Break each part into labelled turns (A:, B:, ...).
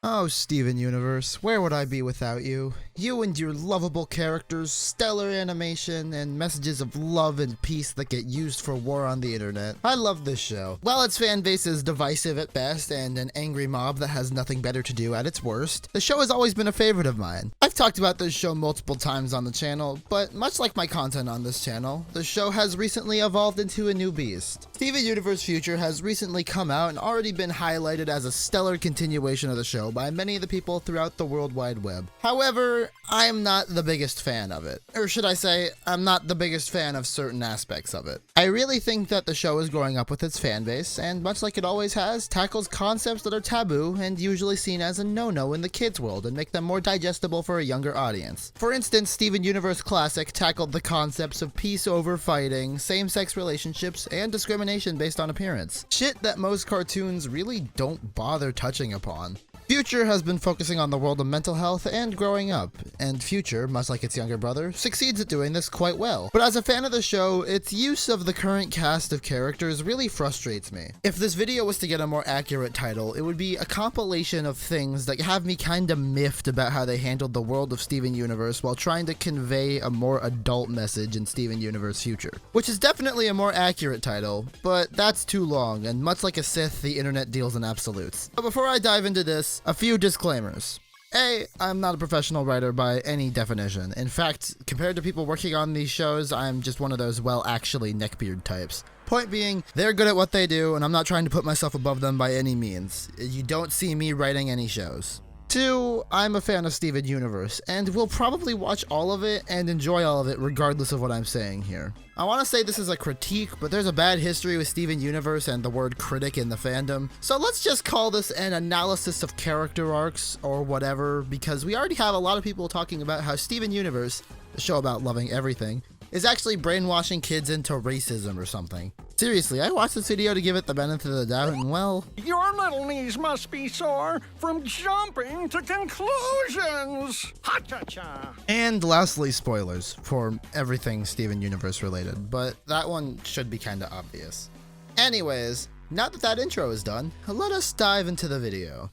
A: Oh, Steven Universe, where would I be without you? You and your lovable characters, stellar animation, and messages of love and peace that get used for war on the internet. I love this show. While its fan base is divisive at best and an angry mob that has nothing better to do at its worst, the show has always been a favorite of mine. I've talked about this show multiple times on the channel, but much like my content on this channel, the show has recently evolved into a new beast. Steven Universe Future has recently come out and already been highlighted as a stellar continuation of the show by many of the people throughout the World Wide Web. However, I'm not the biggest fan of it. Or should I say, I'm not the biggest fan of certain aspects of it. I really think that the show is growing up with its fan base, and much like it always has, tackles concepts that are taboo and usually seen as a no-no in the kids' world and make them more digestible for a younger audience. For instance, Steven Universe Classic tackled the concepts of peace over fighting, same-sex relationships, and discrimination based on appearance. Shit that most cartoons really don't bother touching upon. Future has been focusing on the world of mental health and growing up, and Future, much like its younger brother, succeeds at doing this quite well. But as a fan of the show, its use of the current cast of characters really frustrates me. If this video was to get a more accurate title, it would be a compilation of things that have me kinda miffed about how they handled the world of Steven Universe while trying to convey a more adult message in Steven Universe Future. Which is definitely a more accurate title, but that's too long, and much like a Sith, the internet deals in absolutes. But before I dive into this, a few disclaimers. A, I'm not a professional writer by any definition. In fact, compared to people working on these shows, I'm just one of those well-actually neckbeard types. Point being, they're good at what they do, and I'm not trying to put myself above them by any means. You don't see me writing any shows. 2, I'm a fan of Steven Universe, and will probably watch all of it and enjoy all of it regardless of what I'm saying here. I want to say this is a critique, but there's a bad history with Steven Universe and the word critic in the fandom, so let's just call this an analysis of character arcs or whatever, because we already have a lot of people talking about how Steven Universe, the show about loving everything, is actually brainwashing kids into racism or something. Seriously, I watched this video to give it the benefit of the doubt, and well...
B: Your little knees must be sore from jumping to conclusions! Ha-cha-cha!
A: And lastly, spoilers for everything Steven Universe related, but that one should be kinda obvious. Anyways, now that that intro is done, let us dive into the video.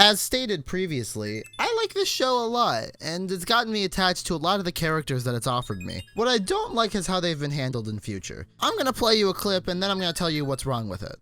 A: As stated previously, I like this show a lot, and it's gotten me attached to a lot of the characters that it's offered me. What I don't like is how they've been handled in Future. I'm gonna play you a clip and then I'm gonna tell you what's wrong with it.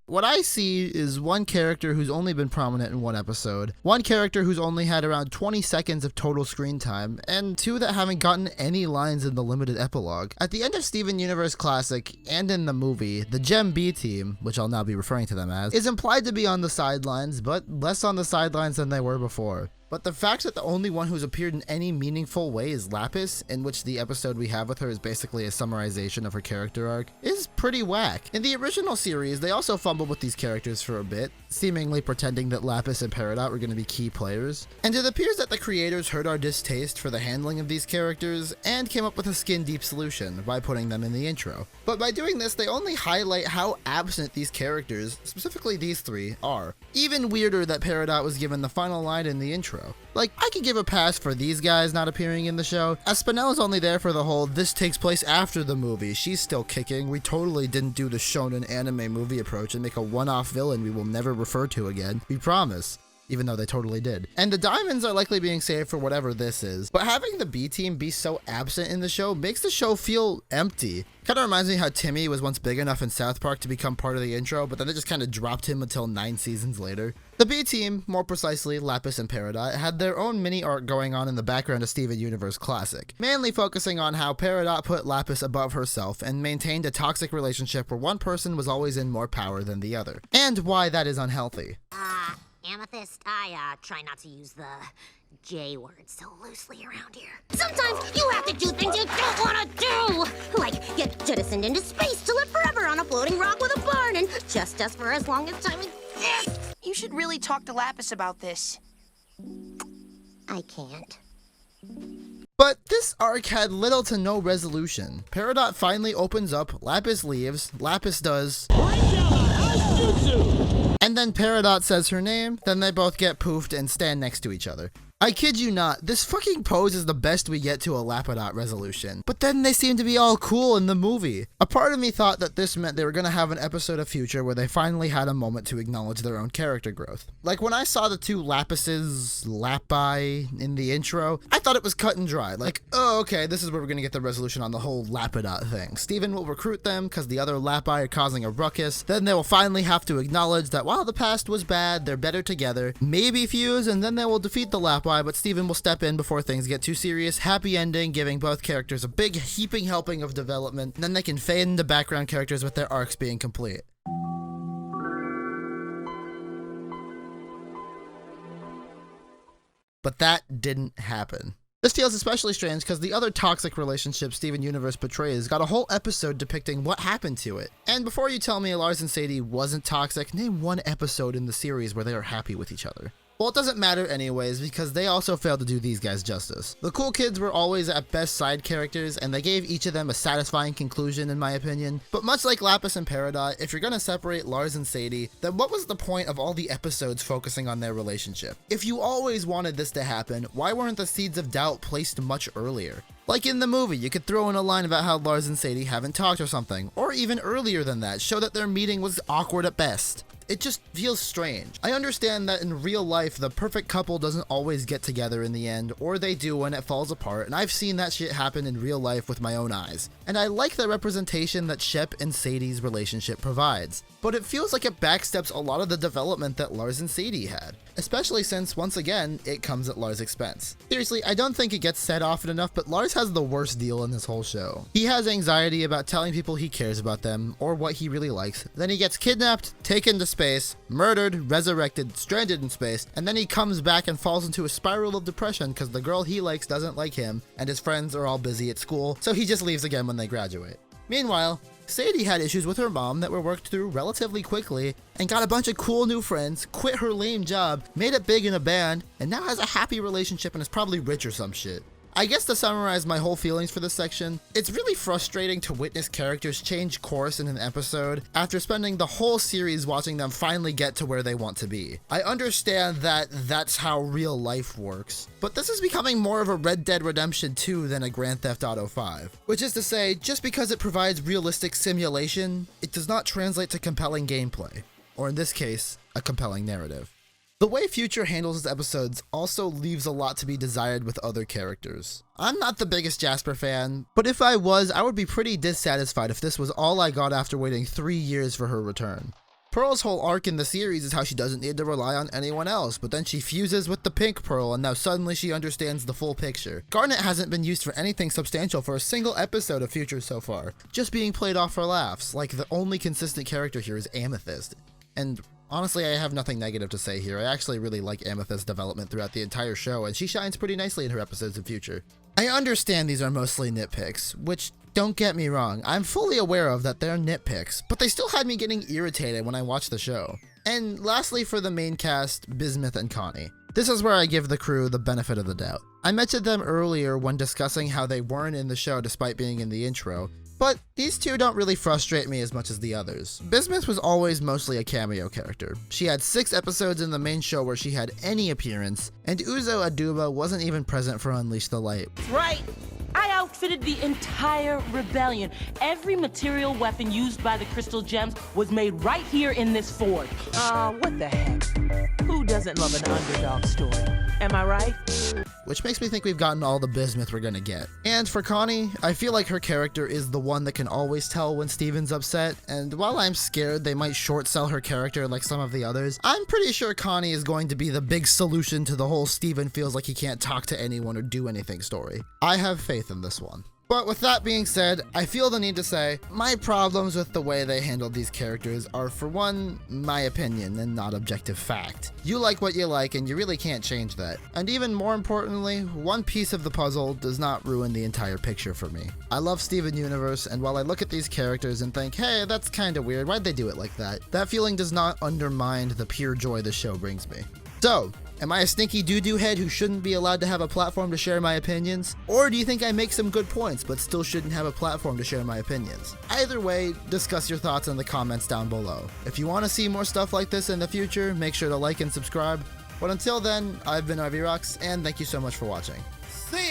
A: What I see is one character who's only been prominent in one episode, one character who's only had around 20 seconds of total screen time, and 2 that haven't gotten any lines in the limited epilogue. At the end of Steven Universe Classic, and in the movie, the Gem B team, which I'll now be referring to them as, is implied to be on the sidelines, but less on the sidelines than they were before. But the fact that the only one who's appeared in any meaningful way is Lapis, in which the episode we have with her is basically a summarization of her character arc, is pretty whack. In the original series, they also fumbled with these characters for a bit, seemingly pretending that Lapis and Peridot were going to be key players. And it appears that the creators heard our distaste for the handling of these characters and came up with a skin-deep solution by putting them in the intro. But by doing this, they only highlight how absent these characters, specifically these 3, are. Even weirder that Peridot was given the final line in the intro. Like, I could give a pass for these guys not appearing in the show, as Spinell's only there for the whole "this takes place after the movie, she's still kicking, we totally didn't do the shonen anime movie approach and make a one-off villain we will never refer to again, we promise." Even though they totally did. And the diamonds are likely being saved for whatever this is. But having the B team be so absent in the show makes the show feel empty. Kinda reminds me how Timmy was once big enough in South Park to become part of the intro, but then they just kinda dropped him until 9 seasons later. The B team, more precisely Lapis and Peridot, had their own mini arc going on in the background of Steven Universe Classic, mainly focusing on how Peridot put Lapis above herself and maintained a toxic relationship where one person was always in more power than the other, and why that is unhealthy.
C: Amethyst, I try not to use the J word so loosely around here. Sometimes you have to do things you don't want to do! Like get jettisoned into space to live forever on a floating rock with a barn and just us for as long as time exists!
D: You should really talk to Lapis about this.
C: I can't.
A: But this arc had little to no resolution. Peridot finally opens up, Lapis leaves, Lapis does... And then Peridot says her name, then they both get poofed and stand next to each other. I kid you not, this fucking pose is the best we get to a Lapidot resolution. But then they seem to be all cool in the movie. A part of me thought that this meant they were gonna have an episode of Future where they finally had a moment to acknowledge their own character growth. Like when I saw the two Lapises, Lapi, in the intro, I thought it was cut and dry. Like, oh, okay, this is where we're gonna get the resolution on the whole Lapidot thing. Steven will recruit them because the other Lapi are causing a ruckus. Then they will finally have to acknowledge that while the past was bad, they're better together. Maybe fuse, and then they will defeat the Lapi, but Steven will step in before things get too serious. Happy ending, giving both characters a big heaping helping of development. And then they can fade into background characters with their arcs being complete. But that didn't happen. This feels especially strange because the other toxic relationship Steven Universe portrays got a whole episode depicting what happened to it. And before you tell me Lars and Sadie wasn't toxic, name one episode in the series where they are happy with each other. Well, it doesn't matter anyways, because they also failed to do these guys justice. The cool kids were always at best side characters, and they gave each of them a satisfying conclusion in my opinion. But much like Lapis and Peridot, if you're gonna separate Lars and Sadie, then what was the point of all the episodes focusing on their relationship? If you always wanted this to happen, why weren't the seeds of doubt placed much earlier? Like in the movie, you could throw in a line about how Lars and Sadie haven't talked or something, or even earlier than that, show that their meeting was awkward at best. It just feels strange. I understand that in real life, the perfect couple doesn't always get together in the end, or they do when it falls apart, and I've seen that shit happen in real life with my own eyes. And I like the representation that Shep and Sadie's relationship provides, but it feels like it backsteps a lot of the development that Lars and Sadie had. Especially since, once again, it comes at Lars' expense. Seriously, I don't think it gets said often enough, but Lars has the worst deal in this whole show. He has anxiety about telling people he cares about them, or what he really likes. Then he gets kidnapped, taken to space, murdered, resurrected, stranded in space, and then he comes back and falls into a spiral of depression because the girl he likes doesn't like him, and his friends are all busy at school, so he just leaves again when they graduate. Meanwhile, Sadie had issues with her mom that were worked through relatively quickly and got a bunch of cool new friends, quit her lame job, made it big in a band, and now has a happy relationship and is probably rich or some shit. I guess to summarize my whole feelings for this section, it's really frustrating to witness characters change course in an episode after spending the whole series watching them finally get to where they want to be. I understand that that's how real life works, but this is becoming more of a Red Dead Redemption 2 than a Grand Theft Auto 5. Which is to say, just because it provides realistic simulation, it does not translate to compelling gameplay, or in this case, a compelling narrative. The way Future handles his episodes also leaves a lot to be desired with other characters. I'm not the biggest Jasper fan, but if I was, I would be pretty dissatisfied if this was all I got after waiting 3 years for her return. Pearl's whole arc in the series is how she doesn't need to rely on anyone else, but then she fuses with the pink Pearl and now suddenly she understands the full picture. Garnet hasn't been used for anything substantial for a single episode of Future so far, just being played off for laughs, like the only consistent character here is Amethyst. And honestly, I have nothing negative to say here. I actually really like Amethyst's development throughout the entire show, and she shines pretty nicely in her episodes of Future. I understand these are mostly nitpicks, which, don't get me wrong, I'm fully aware of that they're nitpicks, but they still had me getting irritated when I watched the show. And lastly, for the main cast, Bismuth and Connie. This is where I give the crew the benefit of the doubt. I mentioned them earlier when discussing how they weren't in the show despite being in the intro, but these two don't really frustrate me as much as the others. Bismuth was always mostly a cameo character. She had 6 episodes in the main show where she had any appearance, and Uzo Aduba wasn't even present for Unleash the Light.
E: Right! I outfitted the entire rebellion. Every material weapon used by the Crystal Gems was made right here in this fort. What the heck? Who doesn't love an underdog story? Am I right?
A: Which makes me think we've gotten all the Bismuth we're gonna get. And for Connie, I feel like her character is the one that can always tell when Steven's upset, and while I'm scared they might short sell her character like some of the others, I'm pretty sure Connie is going to be the big solution to the whole Steven feels like he can't talk to anyone or do anything story. I have faith in this one. But with that being said, I feel the need to say, my problems with the way they handled these characters are, for one, my opinion and not objective fact. You like what you like and you really can't change that. And even more importantly, one piece of the puzzle does not ruin the entire picture for me. I love Steven Universe, and while I look at these characters and think, hey, that's kinda weird, why'd they do it like that? That feeling does not undermine the pure joy the show brings me. So, am I a stinky doo-doo head who shouldn't be allowed to have a platform to share my opinions? Or do you think I make some good points but still shouldn't have a platform to share my opinions? Either way, discuss your thoughts in the comments down below. If you want to see more stuff like this in the future, make sure to like and subscribe. But until then, I've been Ivy Rocks, and thank you so much for watching. See